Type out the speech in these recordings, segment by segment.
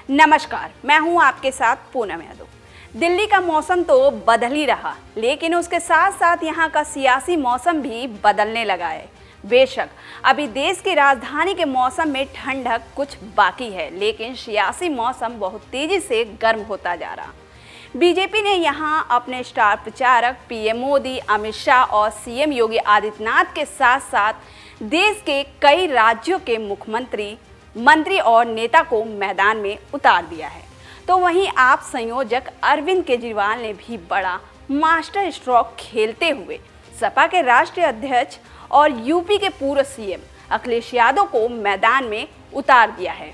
नमस्कार, मैं हूं आपके साथ पूनम यादव। दिल्ली का मौसम तो बदल ही रहा, लेकिन उसके साथ साथ यहां का सियासी मौसम भी बदलने लगा है। बेशक अभी देश की राजधानी के मौसम में ठंडक कुछ बाकी है, लेकिन सियासी मौसम बहुत तेजी से गर्म होता जा रहा। बीजेपी ने यहां अपने स्टार प्रचारक पीएम मोदी, अमित शाह और सीएम योगी आदित्यनाथ के साथ साथ देश के कई राज्यों के मुख्यमंत्री, मंत्री और नेता को मैदान में उतार दिया है। तो वहीं आप संयोजक अरविंद केजरीवाल ने भी बड़ा मास्टर स्ट्रोक खेलते हुए सपा के राष्ट्रीय अध्यक्ष और यूपी के पूर्व सीएम अखिलेश यादव को मैदान में उतार दिया है।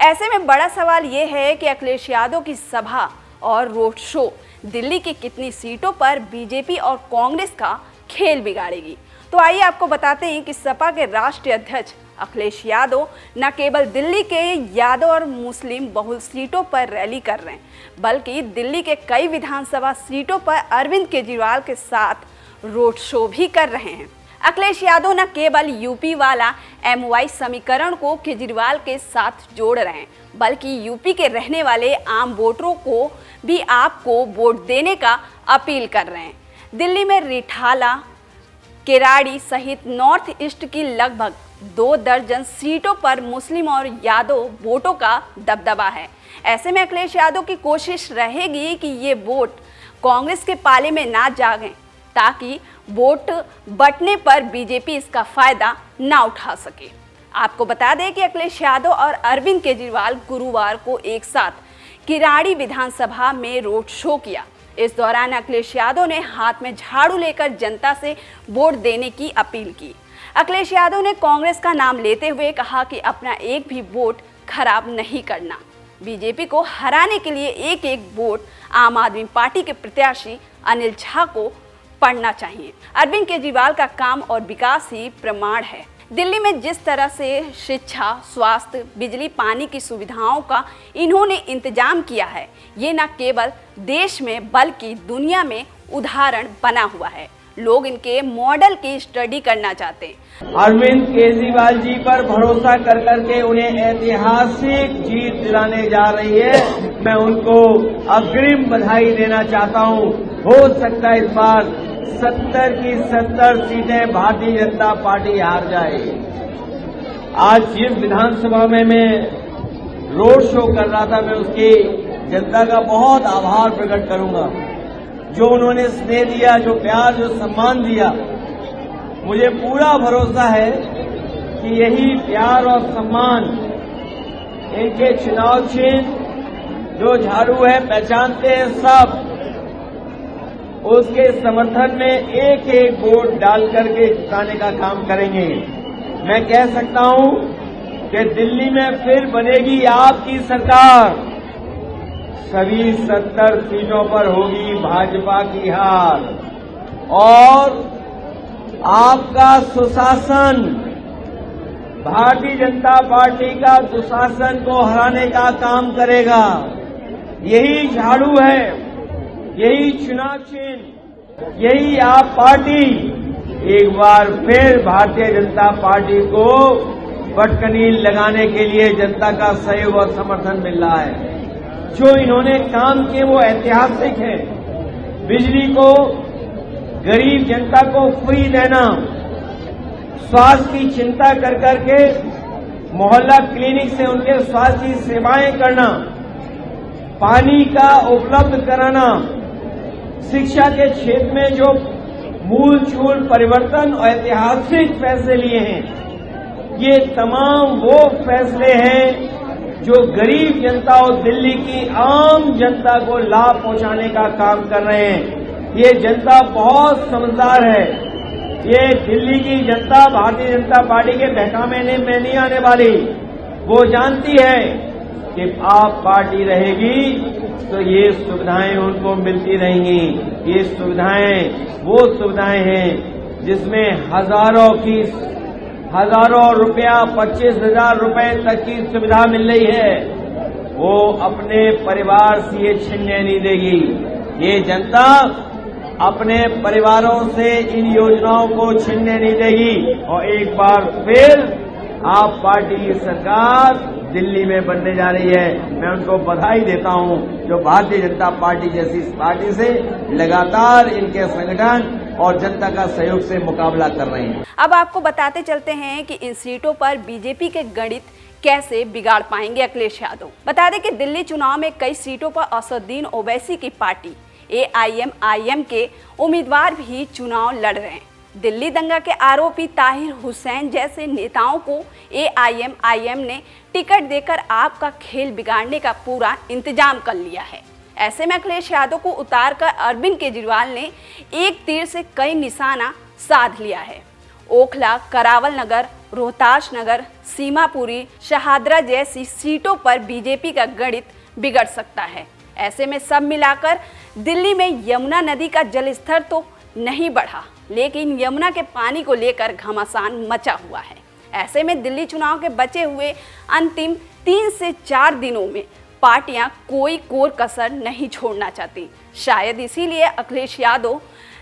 ऐसे में बड़ा सवाल ये है कि अखिलेश यादव की सभा और रोड शो दिल्ली की कितनी सीटों पर बीजेपी और कांग्रेस का खेल बिगाड़ेगी। तो आइए आपको बताते हैं कि सपा के राष्ट्रीय अध्यक्ष अखिलेश यादव न केवल दिल्ली के यादव और मुस्लिम बहुल सीटों पर रैली कर रहे हैं, बल्कि दिल्ली के कई विधानसभा सीटों पर अरविंद केजरीवाल के साथ रोड शो भी कर रहे हैं। अखिलेश यादव न केवल यूपी वाला MY समीकरण को केजरीवाल के साथ जोड़ रहे हैं, बल्कि यूपी के रहने वाले आम वोटरों को भी आपको वोट देने का अपील कर रहे हैं। दिल्ली में रिठाला, केराड़ी सहित नॉर्थ ईस्ट की लगभग 2 दर्जन सीटों पर मुस्लिम और यादव वोटों का दबदबा है। ऐसे में अखिलेश यादव की कोशिश रहेगी कि ये वोट कांग्रेस के पाले में ना जाएं, ताकि वोट बंटने पर बीजेपी इसका फायदा ना उठा सके। आपको बता दें कि अखिलेश यादव और अरविंद केजरीवाल गुरुवार को एक साथ किराड़ी विधानसभा में रोड शो किया। इस दौरान अखिलेश यादव ने हाथ में झाड़ू लेकर जनता से वोट देने की अपील की। अखिलेश यादव ने कांग्रेस का नाम लेते हुए कहा कि अपना एक भी वोट खराब नहीं करना। बीजेपी को हराने के लिए एक एक वोट आम आदमी पार्टी के प्रत्याशी अनिल झा को पड़ना चाहिए। अरविंद केजरीवाल का काम और विकास ही प्रमाण है। दिल्ली में जिस तरह से शिक्षा, स्वास्थ्य, बिजली, पानी की सुविधाओं का इन्होंने इंतजाम किया है, ये न केवल देश में बल्कि दुनिया में उदाहरण बना हुआ है। लोग इनके मॉडल की स्टडी करना चाहते हैं। अरविंद केजरीवाल जी पर भरोसा कर करके उन्हें ऐतिहासिक जीत दिलाने जा रही है। मैं उनको अग्रिम बधाई देना चाहता हूं। हो सकता है इस बार 70 की 70 सीटें भारतीय जनता पार्टी हार जाए। आज जिस विधानसभा में मैं रोड शो कर रहा था, मैं उसकी जनता का बहुत आभार प्रकट करूंगा, जो उन्होंने स्नेह दिया, जो प्यार, जो सम्मान दिया। मुझे पूरा भरोसा है कि यही प्यार और सम्मान इनके चुनाव चिन्ह जो झाड़ू है, पहचानते हैं सब, उसके समर्थन में एक एक वोट डाल करके जिताने का काम करेंगे। मैं कह सकता हूं कि दिल्ली में फिर बनेगी आपकी सरकार। सभी 70 सीटों पर होगी भाजपा की हार और आपका सुशासन, भारतीय जनता पार्टी का दुशासन को हराने का काम करेगा। यही झाड़ू है, यही चुनाव चिन्ह, यही आप पार्टी एक बार फिर भारतीय जनता पार्टी को बटकनील लगाने के लिए जनता का सहयोग और समर्थन मिल रहा है। जो इन्होंने काम किए वो ऐतिहासिक है। बिजली को गरीब जनता को फ्री देना, स्वास्थ्य की चिंता कर करके मोहल्ला क्लिनिक से उनके स्वास्थ्य की सेवाएं करना, पानी का उपलब्ध कराना, शिक्षा के क्षेत्र में जो मूल परिवर्तन और ऐतिहासिक फैसले लिए हैं, ये तमाम वो फैसले हैं जो गरीब जनता और दिल्ली की आम जनता को लाभ पहुंचाने का काम कर रहे हैं। ये जनता बहुत समझदार है। ये दिल्ली की जनता भारतीय जनता पार्टी के बहकावे में नहीं आने वाली। वो जानती है कि आप पार्टी रहेगी तो ये सुविधाएं उनको मिलती रहेंगी। ये सुविधाएं वो सुविधाएं हैं जिसमें हजारों रुपया, 25,000 रुपए तक की सुविधा मिल रही है। वो अपने परिवार से ये छीनने नहीं देगी। ये जनता अपने परिवारों से इन योजनाओं को छीनने नहीं देगी। और एक बार फिर आप पार्टी की सरकार दिल्ली में बनने जा रही है। मैं उनको बधाई देता हूं जो भारतीय जनता पार्टी जैसी पार्टी से लगातार इनके संगठन और जनता का सहयोग से मुकाबला कर रहे हैं। अब आपको बताते चलते हैं कि इन सीटों पर बीजेपी के गणित कैसे बिगाड़ पाएंगे अखिलेश यादव। बता दें कि दिल्ली चुनाव में कई सीटों पर असदुद्दीन ओवैसी की पार्टी AIMIM के उम्मीदवार भी चुनाव लड़ रहे हैं। दिल्ली दंगा के आरोपी ताहिर हुसैन जैसे नेताओं को AIMIM ने टिकट देकर आपका खेल बिगाड़ने का पूरा इंतजाम कर लिया है। ऐसे में अखिलेश यादव को उतारकर अरविंद केजरीवाल ने एक तीर से कई निशाना साध लिया है। ओखला, करावल नगर, रोहतास नगर, सीमापुरी, शहादरा जैसी सीटों पर बीजेपी का गणित बिगड़ सकता है। ऐसे में सब मिलाकर दिल्ली में यमुना नदी का जलस्तर तो नहीं बढ़ा, लेकिन यमुना के पानी को लेकर घमासान मचा हुआ है। ऐसे में दिल्ली चुनाव के बचे हुए अंतिम 3 से 4 दिनों में पार्टियां कोई कोर कसर नहीं छोड़ना चाहती। शायद इसीलिए अखिलेश यादव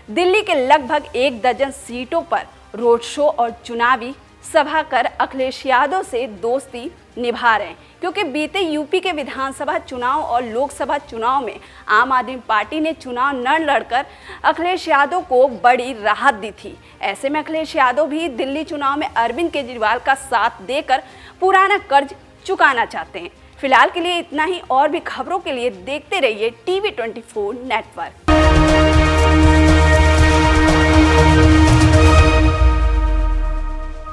दिल्ली के लगभग 1 दर्जन सीटों पर रोड शो और चुनावी सभा कर अखिलेश यादव से दोस्ती निभा रहे हैं, क्योंकि बीते यूपी के विधानसभा चुनाव और लोकसभा चुनाव में आम आदमी पार्टी ने चुनाव न लड़कर अखिलेश यादव को बड़ी राहत दी थी। ऐसे में अखिलेश यादव भी दिल्ली चुनाव में अरविंद केजरीवाल का साथ देकर पुराना कर्ज चुकाना चाहते हैं। फिलहाल के लिए इतना ही, और भी खबरों के लिए देखते रहिए TV24 नेटवर्क।